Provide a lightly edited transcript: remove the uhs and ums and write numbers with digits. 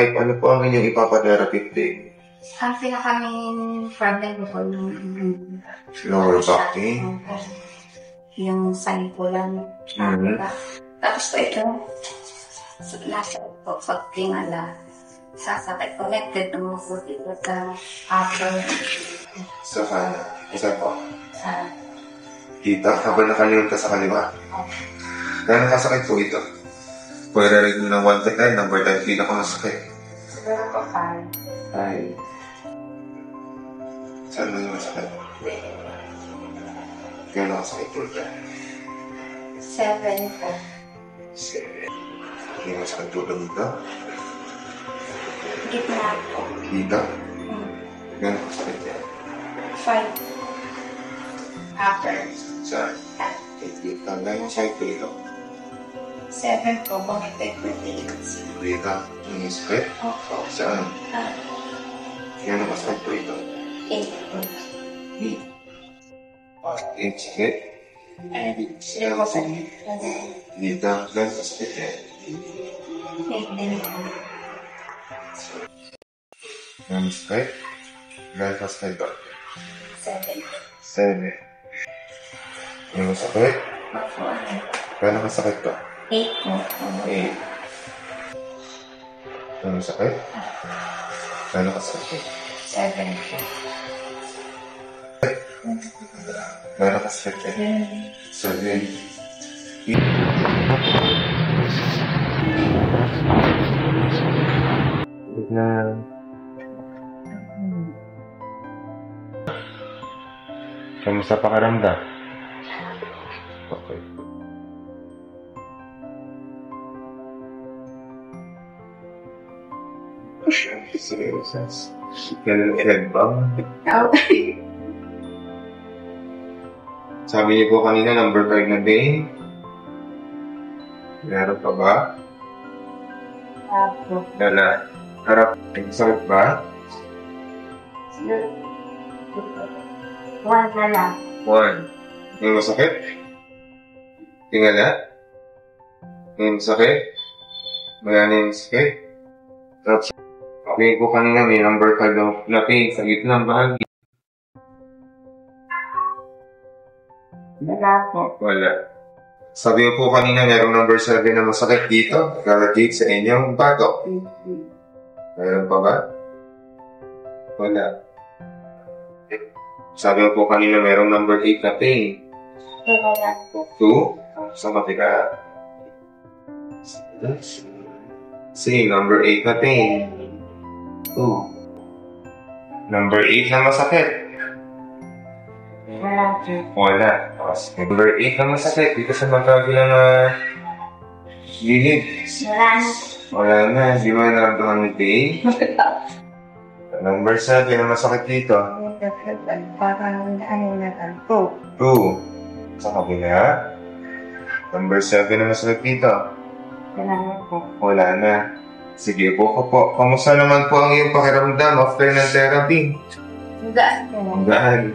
type ano po ang inyong ipapatherapy today? Ang pinaka-main problem ko po yung Lower back pain? Yung sign ko lang. Tapos po ito, nasa po, pag tingala, sasakit connected ng mga puti ko sa upper. Sa kanan. Isa po. Sa Kita, habang nakalimot ka sa kaliwa. Gano'ng kasakit po ito? Pwede rin ng 1 to 10, number 10, pinakamasakit. siguro po 5. Ay. Saan mo yung masakit? Gano'ng kasakit po ito? 7 po. 7. Hindi masakit po ito dito? Gitna po. Dito? Gano'ng kasakit yan? 5. Upper. Saan? Dito. Gano'ng sakit po ito? 7 po, connected with AIDS. Dito. Yung sakit? Opo. Saan? Gano'ng kasakit po ito? 8 po. 8. 8 sakit? Sino po sa Dito. Gano'ng kasakit yan? 8 din po. Gano'ng sakit? Gano'ng kasakit ba? 7. 7. Gano'ng sakit? Opo. Gano'ng kasakit ba? 8 po. 8. Gano'ng sakit? Gano'ng kasakit? 7 po. Gano'ng kasakit? 7. Na kamusta pakiramdam? Okay. Serious. Ganun headbang. Okay. Sabi niyo po kanina, number 5 na pain. Meron pa ba? Opo. Wala. Harap. Sakit ba? 1 na lang. 1. Yung masakit? Tingala? Yung masakit? Wala yung sakit? Tapos, okay po kanina may number 5 na pain sa gitna ng bahagi. Wala po. Wala. Sabi po kanina merong number 7 na masakit dito. Nakaradate sa inyong batok. Meron pa ba? Wala. Sabi po kanina merong number 8 na pain. Wala po. 2. Sa kapika. See, number 8 na pain. 2. Number 8 na masakit. Wala po. Wala. Number 8 na masakit dito sa magkabilang gilid. Wala na po. Wala na. Di ba naramdaman ni pain? Number 7 na masakit dito. Parang ano na lang po. 2. Sa kabila. Number 7 na masakit dito. Wala na po. Wala na. Sige po po. Kamusta naman po ang iyong pakiramdam after ng therapy? Gaan po. Gaan.